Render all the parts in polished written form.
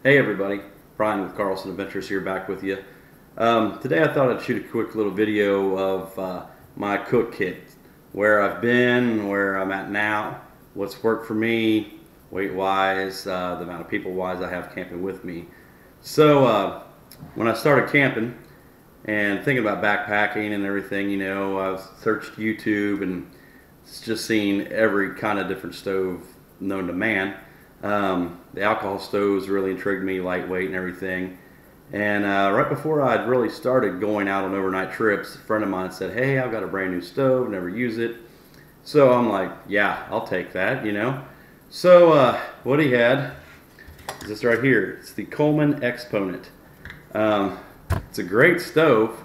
Hey everybody, Brian with Carlson Adventures here, back with you. Today I thought I'd shoot a quick little video of my cook kit, where I've been, where I'm at now, what's worked for me, weight-wise, the amount of people-wise I have camping with me. So when I started camping and thinking about backpacking and everything, you know, I've searched YouTube and just seen every kind of different stove known to man. The alcohol stoves really intrigued me, lightweight and everything. And right before I'd really started going out on overnight trips, a friend of mine said, "Hey, I've got a brand new stove, never use it." So I'm like, yeah, I'll take that, you know. So what he had is this right here. It's the Coleman Exponent. It's a great stove,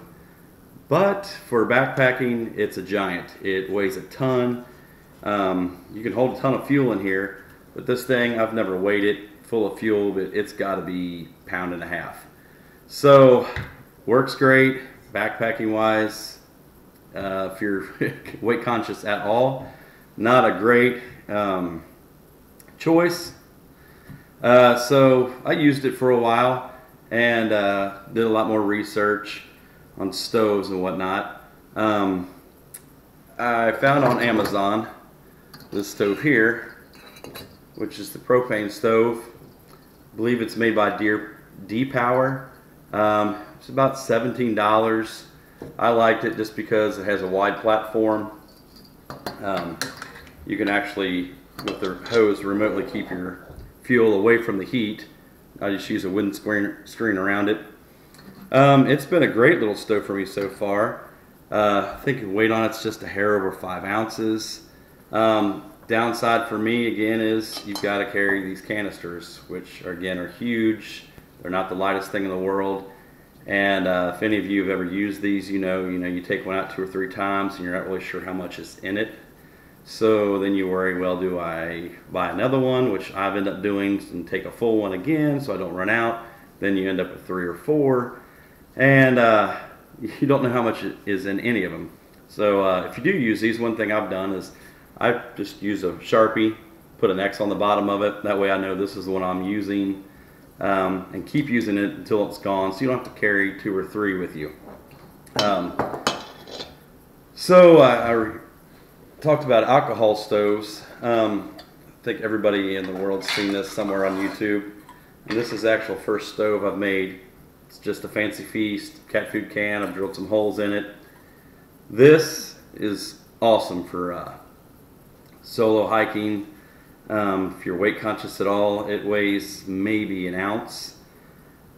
but for backpacking, it's a giant. It weighs a ton. You can hold a ton of fuel in here. But this thing, I've never weighed it full of fuel, but it's got to be a pound and a half. So, works great, backpacking wise. If you're weight conscious at all, not a great choice. So, I used it for a while and did a lot more research on stoves and whatnot. I found on Amazon this stove here, which is the propane stove. I believe it's made by D-Power. It's about $17. I liked it just because it has a wide platform. You can actually, with the hose, remotely keep your fuel away from the heat. I just use a wooden screen around it. It's been a great little stove for me so far. I think the weight on it's just a hair over 5 ounces. Downside for me again is you've got to carry these canisters, which again are huge. They're not the lightest thing in the world, and if any of you have ever used these, you know you take one out 2 or 3 times and you're not really sure how much is in it. So then you worry, well, do I buy another one, which I've ended up doing, and take a full one again so I don't run out. Then you end up with 3 or 4, and you don't know how much is in any of them. So if you do use these, one thing I've done is I just use a Sharpie, put an X on the bottom of it. That way I know this is the one I'm using, and keep using it until it's gone, so you don't have to carry 2 or 3 with you. So I talked about alcohol stoves. I think everybody in the world's seen this somewhere on YouTube. And this is the actual first stove I've made. It's just a Fancy Feast cat food can. I've drilled some holes in it. This is awesome for solo hiking. If you're weight conscious at all, it weighs maybe an ounce.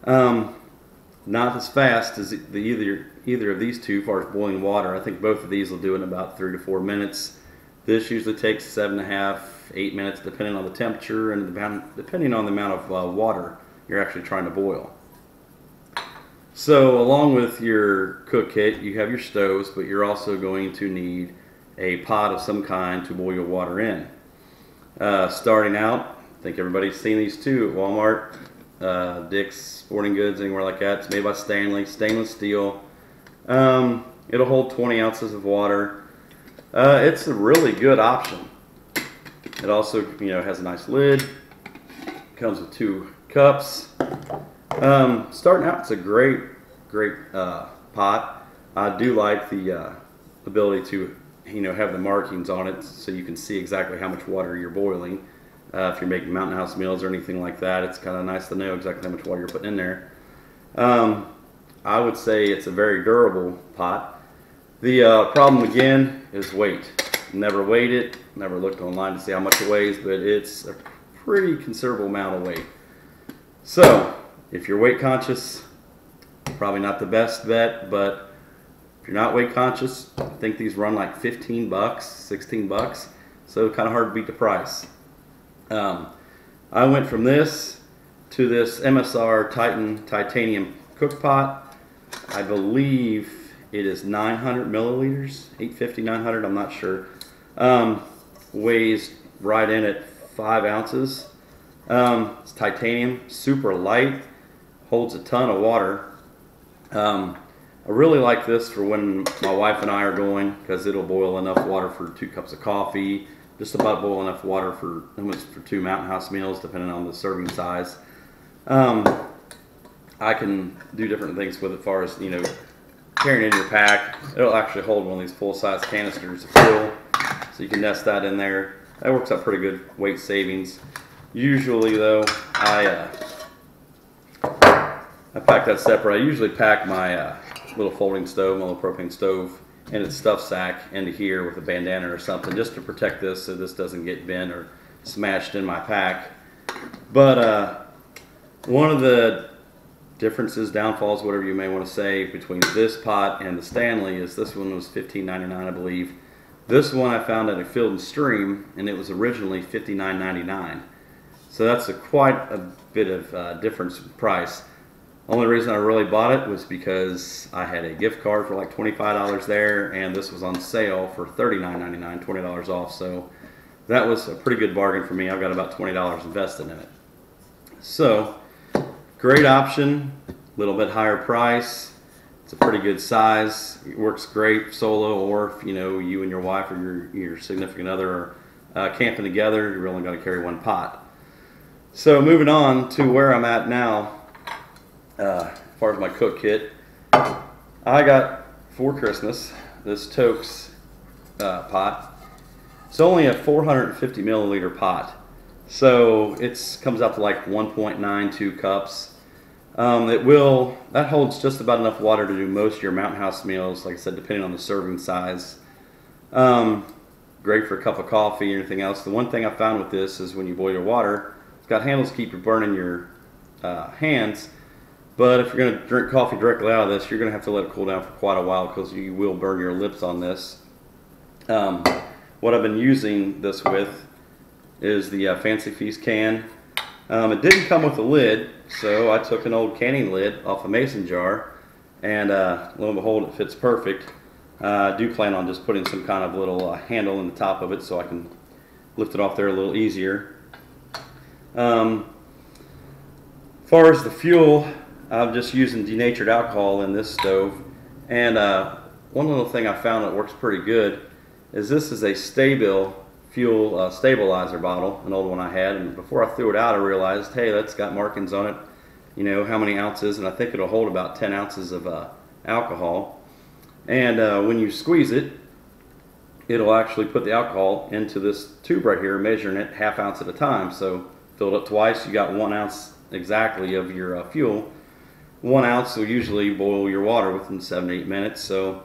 Not as fast as either of these two as far as boiling water. I think both of these will do it in about 3 to 4 minutes. This usually takes 7.5, 8 minutes, depending on the temperature and depending on the amount of water you're actually trying to boil. So along with your cook kit, you have your stoves, but you're also going to need a pot of some kind to boil your water in. Starting out, I think everybody's seen these too at Walmart, Dick's Sporting Goods, anywhere like that. It's made by Stanley, stainless steel. It'll hold 20 ounces of water. It's a really good option. It also, has a nice lid. Comes with 2 cups. Starting out, it's a great pot. I do like the ability to have the markings on it so you can see exactly how much water you're boiling. If you're making Mountain House meals or anything like that, it's kind of nice to know exactly how much water you're putting in there. I would say it's a very durable pot. The problem again is weight. Never weighed it, never looked online to see how much it weighs, but it's a pretty considerable amount of weight. So if you're weight conscious, probably not the best bet, but if you're not weight conscious, I think these run like 15 bucks, 16 bucks. So kind of hard to beat the price. I went from this to this MSR Titan titanium cook pot. I believe it is 900 milliliters, 850, 900, I'm not sure. Weighs right in at 5 ounces. It's titanium, super light, holds a ton of water. I really like this for when my wife and I are going, because it'll boil enough water for 2 cups of coffee, just about boil enough water for almost for 2 Mountain House meals, depending on the serving size. I can do different things with it as far as, you know, carrying in your pack. It'll actually hold one of these full-size canisters of fuel, so you can nest that in there. That works out pretty good weight savings. Usually though, I pack that separate. I usually pack my little folding stove, my little propane stove, and its stuff sack into here with a bandana or something, just to protect this so this doesn't get bent or smashed in my pack. But one of the differences, downfalls, whatever you may want to say, between this pot and the Stanley is this one was $15.99, I believe. This one I found at a Field & Stream, and it was originally $59.99. So that's quite a bit of difference in price. Only reason I really bought it was because I had a gift card for like $25 there, and this was on sale for $39.99, $20 off. So that was a pretty good bargain for me. I've got about $20 invested in it. So great option, a little bit higher price. It's a pretty good size. It works great solo, or if you know you and your wife or your significant other are camping together, you're only going to carry one pot. So moving on to where I'm at now, as far as my cook kit, I got for Christmas this Toaks pot. It's only a 450 milliliter pot, so it comes out to like 1.92 cups. That holds just about enough water to do most of your Mountain House meals, like I said, depending on the serving size. Great for a cup of coffee or anything else. The one thing I found with this is when you boil your water, it's got handles to keep you burning your hands, but if you're going to drink coffee directly out of this, you're going to have to let it cool down for quite a while because you will burn your lips on this. What I've been using this with is the Fancy Feast can. It didn't come with a lid, so I took an old canning lid off a mason jar, and lo and behold, it fits perfect. I do plan on just putting some kind of little handle in the top of it so I can lift it off there a little easier. As far as the fuel, I'm just using denatured alcohol in this stove, and one little thing I found that works pretty good is this is a Sta-Bil fuel stabilizer bottle, an old one I had, and before I threw it out I realized, hey, that's got markings on it, you know, how many ounces, and I think it'll hold about 10 ounces of alcohol. And when you squeeze it, it'll actually put the alcohol into this tube right here, measuring it ½ ounce at a time. So fill it up twice, you got 1 ounce exactly of your fuel. 1 ounce will usually boil your water within 7 to 8 minutes, so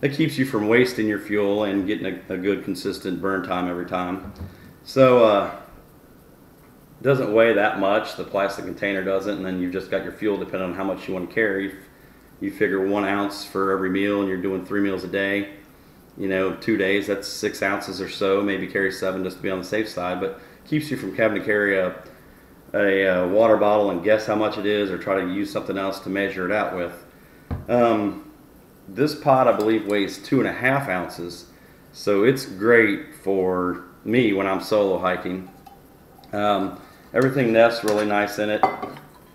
it keeps you from wasting your fuel and getting a good consistent burn time every time. So it doesn't weigh that much, the plastic container doesn't, and then you've just got your fuel depending on how much you want to carry. You figure 1 ounce for every meal, and you're doing 3 meals a day. You know, 2 days, that's 6 ounces or so. Maybe carry 7 just to be on the safe side, but keeps you from having to carry a water bottle and guess how much it is, or try to use something else to measure it out with. This pot, I believe, weighs 2½ ounces, so it's great for me when I'm solo hiking. Everything nests really nice in it.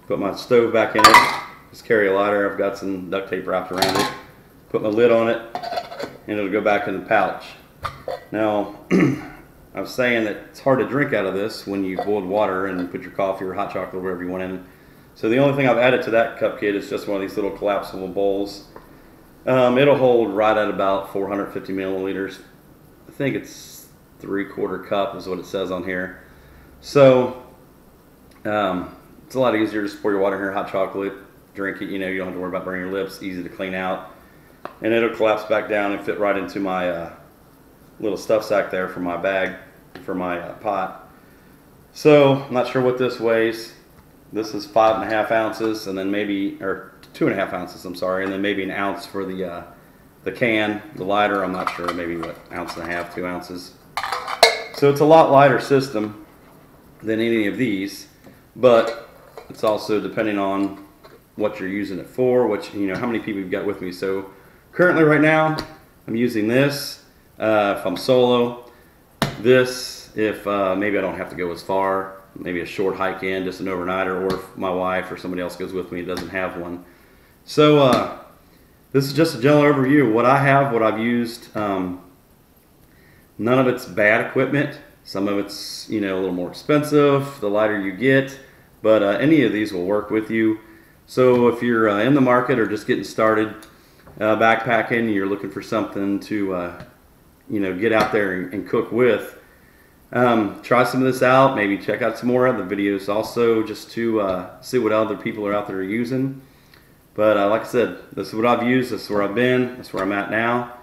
Put my stove back in it. Just carry a lighter. I've got some duct tape wrapped around it. Put my lid on it, and it'll go back in the pouch. Now, I was saying that it's hard to drink out of this when you boiled water and put your coffee or hot chocolate or whatever you want in. So the only thing I've added to that cup kit is just one of these little collapsible bowls. It'll hold right at about 450 milliliters. I think it's 3/4 cup is what it says on here. So it's a lot easier to just pour your water in here, hot chocolate, drink it. You know, you don't have to worry about burning your lips. Easy to clean out, and it'll collapse back down and fit right into my little stuff sack there for my bag for my pot. So I'm not sure what this weighs. This is 5½ ounces, and then maybe, or 2½ ounces, I'm sorry, and then maybe 1 ounce for the can, the lighter. I'm not sure, maybe what, 1.5 ounces, 2 ounces. So it's a lot lighter system than any of these, but it's also depending on what you're using it for, which, you know, how many people you've got with me. So currently right now I'm using this if I'm solo, this if maybe I don't have to go as far, maybe a short hike in, just an overnighter, or if my wife or somebody else goes with me and doesn't have one. So this is just a general overview of what I have, what I've used. None of it's bad equipment. Some of it's, you know, a little more expensive the lighter you get, but any of these will work with you. So if you're in the market or just getting started backpacking, you're looking for something to get out there and cook with, try some of this out. Maybe check out some more other videos also, just to see what other people are out there using. But like I said, this is what I've used, this is where I've been, that's where I'm at now.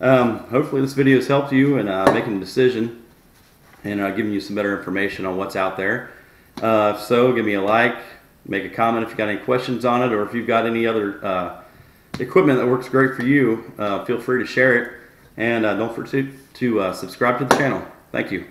Hopefully this video has helped you in making a decision and giving you some better information on what's out there. If so, give me a like, make a comment if you got any questions on it, or if you've got any other equipment that works great for you, feel free to share it. And don't forget to subscribe to the channel. Thank you.